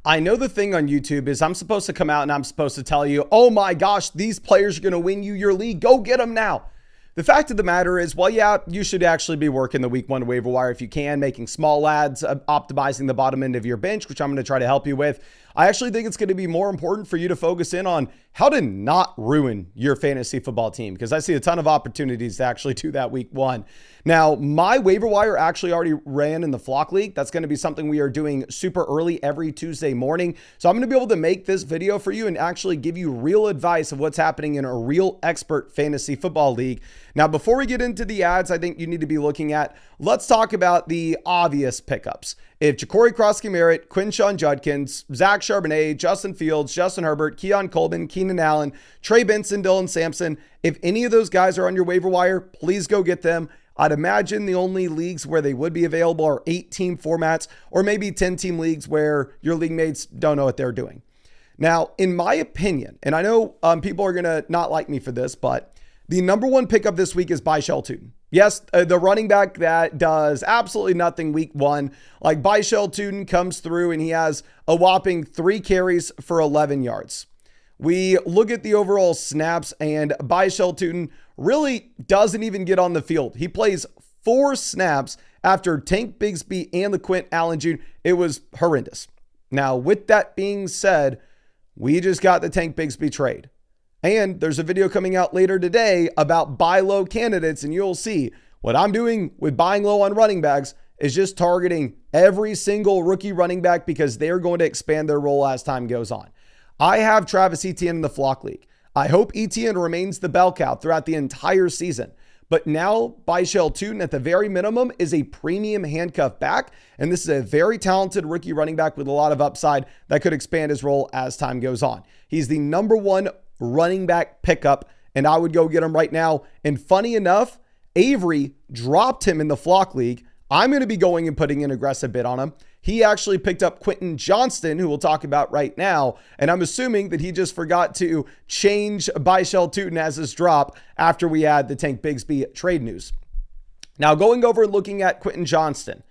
I know the thing on YouTube is I'm supposed to come out and I'm supposed to tell you, oh my gosh, these players are going to win you your league. Go get them now. The fact of the matter is, well, yeah, you should actually be working the week one waiver wire if you can, making small ads, optimizing the bottom end of your bench, which I'm going to try to help you with. I actually think it's going to be more important for you to focus in on how to not ruin your fantasy football team, because I see a ton of opportunities to actually do that week one. Now, my waiver wire actually already ran in the Flock League. That's going to be something we are doing super early every Tuesday morning. So I'm going to be able to make this video for you and actually give you real advice of what's happening in a real expert fantasy football league. Now, before we get into the ads, I think you need to be looking at, let's talk about the obvious pickups. If Ja'Cory Croskey-Merritt, Quinshon Judkins, Zach Charbonnet, Justin Fields, Justin Herbert, Keon Coleman, Keenan Allen, Trey Benson, Dylan Sampson, if any of those guys are on your waiver wire, please go get them. I'd imagine the only leagues where they would be available are 8-team formats or maybe 10-team leagues where your league mates don't know what they're doing. Now, in my opinion, and I know people are going to not like me for this, but the number one pickup this week is Byshell Tuten. Yes, the running back that does absolutely nothing week one. Like Byshell Tuten comes through and he has a whopping 3 carries for 11 yards. We look at the overall snaps and Byshell Tuten really doesn't even get on the field. He plays 4 snaps after Tank Bigsby and the Quint Allen Jr. It was horrendous. Now, with that being said, we just got the Tank Bigsby trade. And there's a video coming out later today about buy low candidates, and you'll see what I'm doing with buying low on running backs is just targeting every single rookie running back because they're going to expand their role as time goes on. I have Travis Etienne in the Flock League. I hope Etienne remains the bell cow throughout the entire season. But now Byshell Tuten at the very minimum is a premium handcuff back. And this is a very talented rookie running back with a lot of upside that could expand his role as time goes on. He's the number one running back pickup, and I would go get him right now. And funny enough, Avery dropped him in the Flock League. I'm going to be going and putting an aggressive bid on him. He actually picked up Quentin Johnston, who we'll talk about right now. And I'm assuming that he just forgot to change Byshell Tuten as his drop after we had the Tank Bigsby trade news. Now, going over and looking at Quentin Johnston,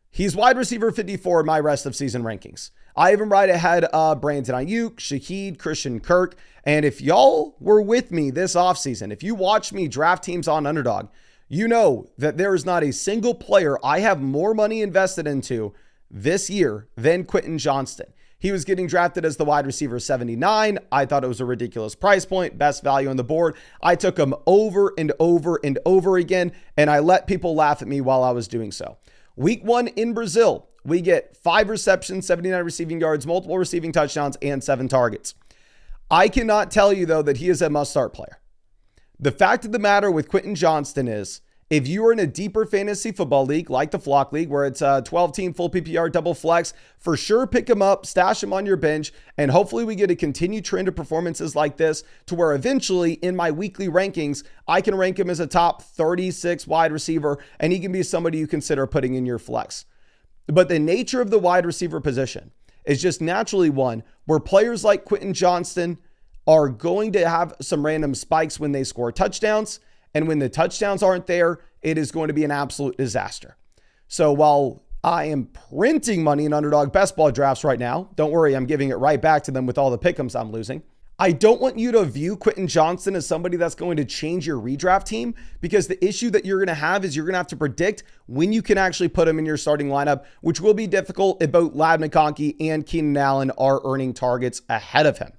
he's wide receiver 54 in my rest of season rankings. I have him right ahead of Brandon Ayuk, Shaheed, Christian Kirk. And if y'all were with me this offseason, if you watch me draft teams on Underdog, you know that there is not a single player I have more money invested into this year than Quentin Johnston. He was getting drafted as the wide receiver 79. I thought it was a ridiculous price point, best value on the board. I took him over and over and over again, and I let people laugh at me while I was doing so. Week one in Brazil, we get 5 receptions, 79 receiving yards, multiple receiving touchdowns, and 7 targets. I cannot tell you, though, that he is a must-start player. The fact of the matter with Quentin Johnston is, if you are in a deeper fantasy football league like the Flock League, where it's a 12-team full PPR double flex, for sure pick him up, stash him on your bench, and hopefully we get a continued trend of performances like this to where eventually in my weekly rankings, I can rank him as a top 36 wide receiver, and he can be somebody you consider putting in your flex. But the nature of the wide receiver position is just naturally one where players like Quentin Johnston are going to have some random spikes when they score touchdowns. And when the touchdowns aren't there, it is going to be an absolute disaster. So while I am printing money in Underdog best ball drafts right now, don't worry, I'm giving it right back to them with all the pick'ems I'm losing. I don't want you to view Quentin Johnston as somebody that's going to change your redraft team, because the issue that you're going to have is you're going to have to predict when you can actually put him in your starting lineup, which will be difficult if both Ladd McConkey and Keenan Allen are earning targets ahead of him.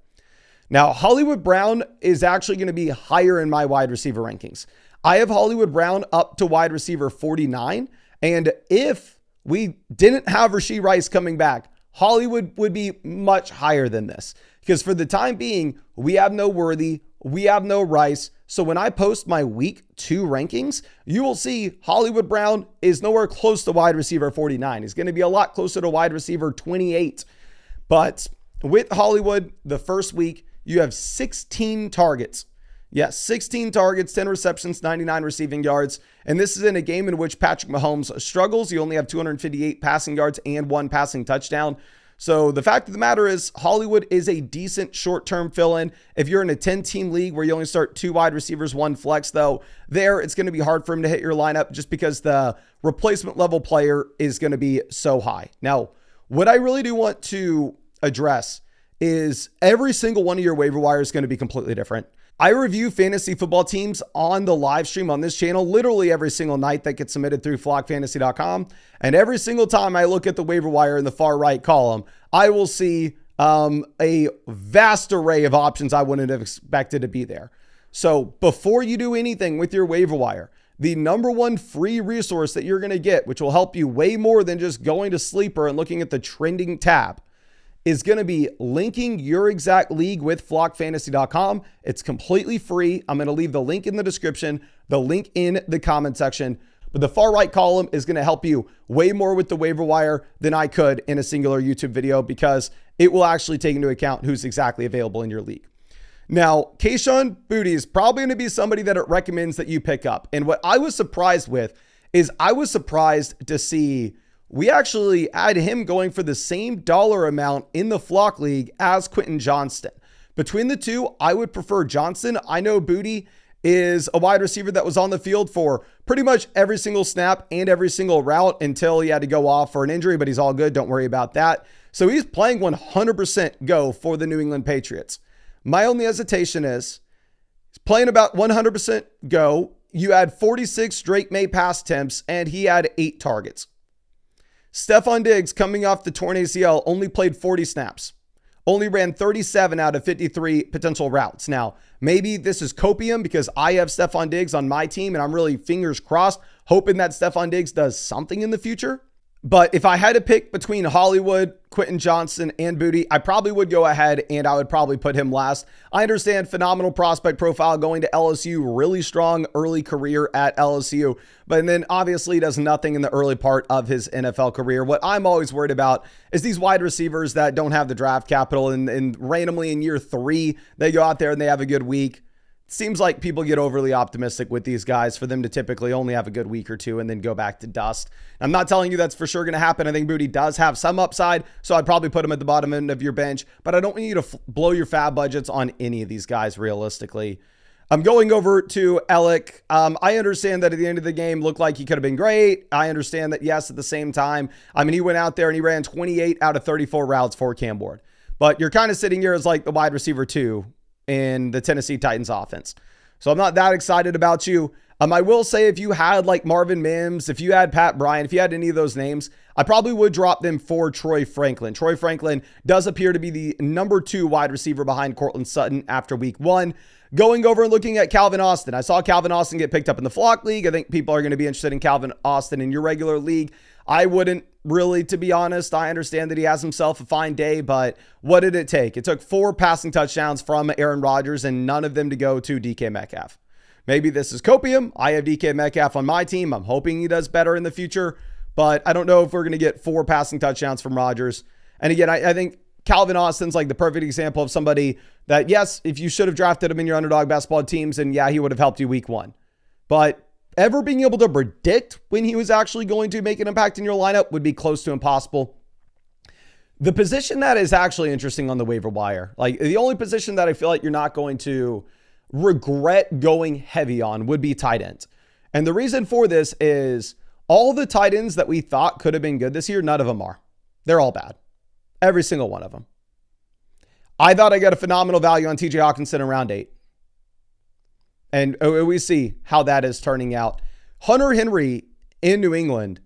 Now, Hollywood Brown is actually going to be higher in my wide receiver rankings. I have Hollywood Brown up to wide receiver 49. And if we didn't have Rashee Rice coming back, Hollywood would be much higher than this. Because for the time being, we have no Worthy, we have no Rice. So when I post my week 2 rankings, you will see Hollywood Brown is nowhere close to wide receiver 49. He's going to be a lot closer to wide receiver 28. But with Hollywood, the first week, you have 16 targets. Yes, 16 targets, 10 receptions, 99 receiving yards. And this is in a game in which Patrick Mahomes struggles. You only have 258 passing yards and 1 passing touchdown. So the fact of the matter is Hollywood is a decent short-term fill-in. If you're in a 10-team league where you only start 2 wide receivers, 1 flex, though, there it's going to be hard for him to hit your lineup just because the replacement level player is going to be so high. Now, What I really do want to address is every single one of your waiver wire is going to be completely different. I review fantasy football teams on the live stream on this channel literally every single night that gets submitted through flockfantasy.com. And every single time I look at the waiver wire in the far right column, I will see a vast array of options I wouldn't have expected to be there. So before you do anything with your waiver wire, the number one free resource that you're going to get, which will help you way more than just going to Sleeper and looking at the trending tab, is going to be linking your exact league with flockfantasy.com. It's completely free. I'm going to leave the link in the description, the link in the comment section. But the far right column is going to help you way more with the waiver wire than I could in a singular YouTube video, because it will actually take into account who's exactly available in your league. Now, Kayshon Boutte is probably going to be somebody that it recommends that you pick up. And what I was surprised with is I was surprised to see we actually had him going for the same dollar amount in the Flock League as Quentin Johnston. Between the two, I would prefer Johnston. I know Boutte is a wide receiver that was on the field for pretty much every single snap and every single route until he had to go off for an injury, but he's all good. Don't worry about that. So he's playing 100% go for the New England Patriots. My only hesitation is he's playing about 100% go. You had 46 Drake May pass attempts, and he had 8 targets. Stephon Diggs, coming off the torn ACL, only played 40 snaps. Only ran 37 out of 53 potential routes. Now, maybe this is copium because I have Stephon Diggs on my team, and I'm really fingers crossed, hoping that Stephon Diggs does something in the future. But if I had to pick between Hollywood, Quentin Johnston, and Boutte, I probably would go ahead and I would probably put him last. I understand phenomenal prospect profile going to LSU, really strong early career at LSU, but then obviously does nothing in the early part of his NFL career. What I'm always worried about is these wide receivers that don't have the draft capital and randomly in year 3, they go out there and they have a good week. Seems like people get overly optimistic with these guys for them to typically only have a good week or two and then go back to dust. I'm not telling you that's for sure going to happen. I think Boutte does have some upside, so I'd probably put him at the bottom end of your bench, but I don't want you to blow your fab budgets on any of these guys realistically. I'm going over to Alec. I understand that at the end of the game looked like he could have been great. I understand that, yes, at the same time, I mean, he went out there and he ran 28 out of 34 routes for Cam Ward. But you're kind of sitting here as like the wide receiver 2 in the Tennessee Titans offense. So I'm not that excited about you. I will say if you had like Marvin Mims, if you had Pat Bryant, if you had any of those names, I probably would drop them for Troy Franklin. Troy Franklin does appear to be the number 2 wide receiver behind Cortland Sutton after week 1. Going over and looking at Calvin Austin. I saw Calvin Austin get picked up in the Flock League. I think people are going to be interested in Calvin Austin in your regular league. I wouldn't really, to be honest. I understand that he has himself a fine day, but what did it take? It took 4 passing touchdowns from Aaron Rodgers and none of them to go to DK Metcalf. Maybe this is copium. I have DK Metcalf on my team. I'm hoping he does better in the future, but I don't know if we're going to get 4 passing touchdowns from Rodgers. And again, I think Calvin Austin's like the perfect example of somebody that, yes, if you should have drafted him in your underdog basketball teams, and yeah, he would have helped you week 1. But ever being able to predict when he was actually going to make an impact in your lineup would be close to impossible. The position that is actually interesting on the waiver wire, like the only position that I feel like you're not going to regret going heavy on, would be tight ends. And the reason for this is all the tight ends that we thought could have been good this year, none of them are. They're all bad. Every single one of them. I thought I got a phenomenal value on TJ Hawkinson in round 8. And we see how that is turning out. Hunter Henry in New England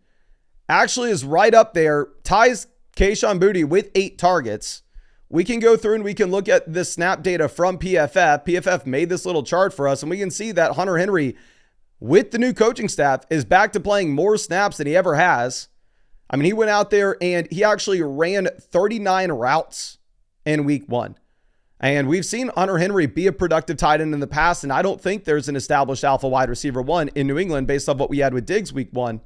actually is right up there, ties Kayshon Boutte with 8 targets. We can go through and we can look at the snap data from PFF. PFF made this little chart for us, and we can see that Hunter Henry, with the new coaching staff, is back to playing more snaps than he ever has. I mean, he went out there and he actually ran 39 routes in week 1. And we've seen Hunter Henry be a productive tight end in the past, and I don't think there's an established alpha wide receiver 1 in New England based on what we had with Diggs week 1.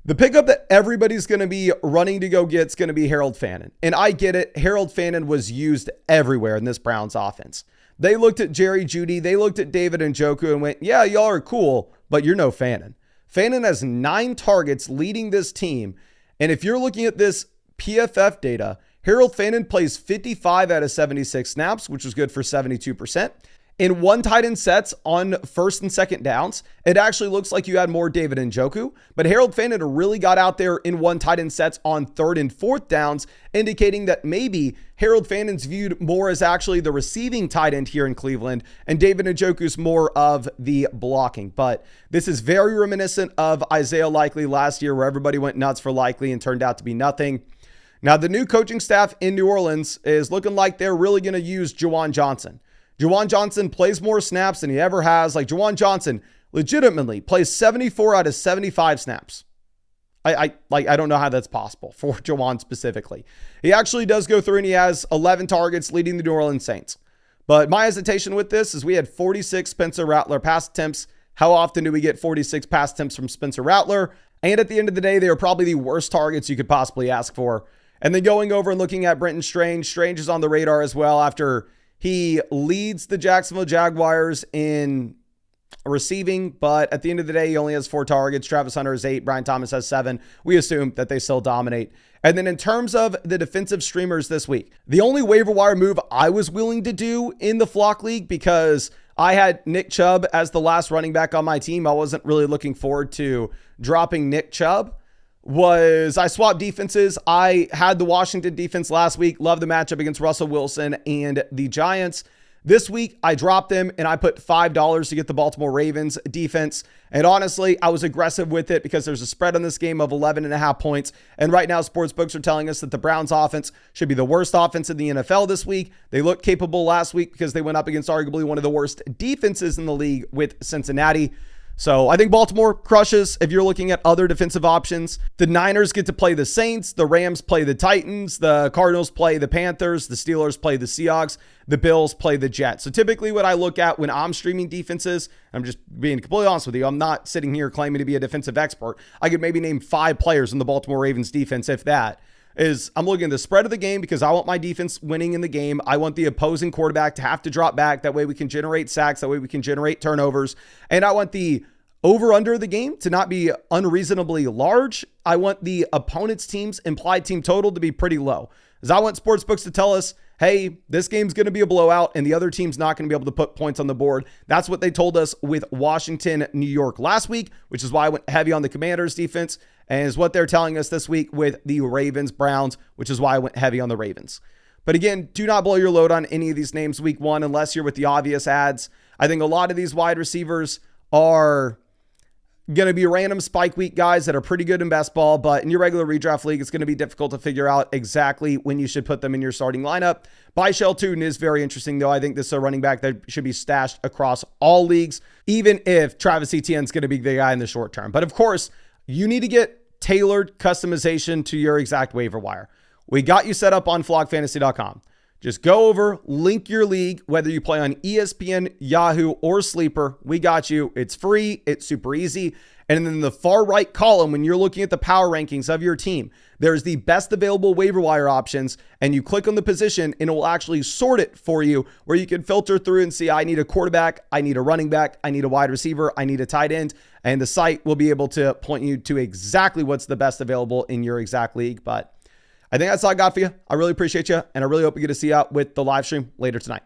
The pickup that everybody's going to be running to go get is going to be Harold Fannin. And I get it. Harold Fannin was used everywhere in this Browns offense. They looked at Jerry Jeudy. They looked at David Njoku and went, yeah, y'all are cool, but you're no Fannin. Fannin has 9 targets leading this team. And if you're looking at this PFF data, Harold Fannin plays 55 out of 76 snaps, which was good for 72%. In one tight end sets on first and second downs, it actually looks like you had more David Njoku, but Harold Fanden really got out there in one tight end sets on third and fourth downs, indicating that maybe Harold Fanden's viewed more as actually the receiving tight end here in Cleveland, and David Njoku's more of the blocking. But this is very reminiscent of Isaiah Likely last year, where everybody went nuts for Likely and turned out to be nothing. Now, the new coaching staff in New Orleans is looking like they're really going to use Juwan Johnson. Juwan Johnson plays more snaps than he ever has. Like, Juwan Johnson legitimately plays 74 out of 75 snaps. I don't know how that's possible for Juwan specifically. He actually does go through and he has 11 targets leading the New Orleans Saints. But my hesitation with this is we had 46 Spencer Rattler pass attempts. How often do we get 46 pass attempts from Spencer Rattler? And at the end of the day, they are probably the worst targets you could possibly ask for. And then going over and looking at Brenton Strange. Strange is on the radar as well after he leads the Jacksonville Jaguars in receiving, but at the end of the day, he only has 4 targets. Travis Hunter has 8. Brian Thomas has 7. We assume that they still dominate. And then in terms of the defensive streamers this week, the only waiver wire move I was willing to do in the Flock League, because I had Nick Chubb as the last running back on my team. I wasn't really looking forward to dropping Nick Chubb. Was I swapped defenses. I had the Washington defense last week. Love the matchup against Russell Wilson and the Giants. This week, I dropped them and I put $5 to get the Baltimore Ravens defense. And honestly, I was aggressive with it because there's a spread on this game of 11.5 points. And right now, sportsbooks are telling us that the Browns offense should be the worst offense in the NFL this week. They looked capable last week because they went up against arguably one of the worst defenses in the league with Cincinnati. So I think Baltimore crushes if you're looking at other defensive options. The Niners get to play the Saints. The Rams play the Titans. The Cardinals play the Panthers. The Steelers play the Seahawks. The Bills play the Jets. So typically what I look at when I'm streaming defenses, I'm just being completely honest with you, I'm not sitting here claiming to be a defensive expert. I could maybe name 5 players in the Baltimore Ravens defense, if that. I'm looking at the spread of the game because I want my defense winning in the game. I want the opposing quarterback to have to drop back. That way we can generate sacks. That way we can generate turnovers. And I want the over-under of the game to not be unreasonably large. I want the opponent's team's implied team total to be pretty low. Because I want sportsbooks to tell us, hey, this game's going to be a blowout and the other team's not going to be able to put points on the board. That's what they told us with Washington, New York last week, which is why I went heavy on the Commanders defense, and is what they're telling us this week with the Ravens, Browns, which is why I went heavy on the Ravens. But again, do not blow your load on any of these names week 1 unless you're with the obvious ads. I think a lot of these wide receivers are going to be random spike week guys that are pretty good in best ball, but in your regular redraft league, it's going to be difficult to figure out exactly when you should put them in your starting lineup. Byshell Tootin is very interesting, though. I think this is a running back that should be stashed across all leagues, even if Travis Etienne is going to be the guy in the short term. But of course, you need to get tailored customization to your exact waiver wire. We got you set up on flockfantasy.com. Just go over, link your league, whether you play on ESPN, Yahoo, or Sleeper. We got you. It's free. It's super easy. And then in the far right column, when you're looking at the power rankings of your team, there's the best available waiver wire options. And you click on the position and it will actually sort it for you, where you can filter through and see, I need a quarterback, I need a running back, I need a wide receiver, I need a tight end. And the site will be able to point you to exactly what's the best available in your exact league. But I think that's all I got for you. I really appreciate you, and I really hope we get to see you out with the live stream later tonight.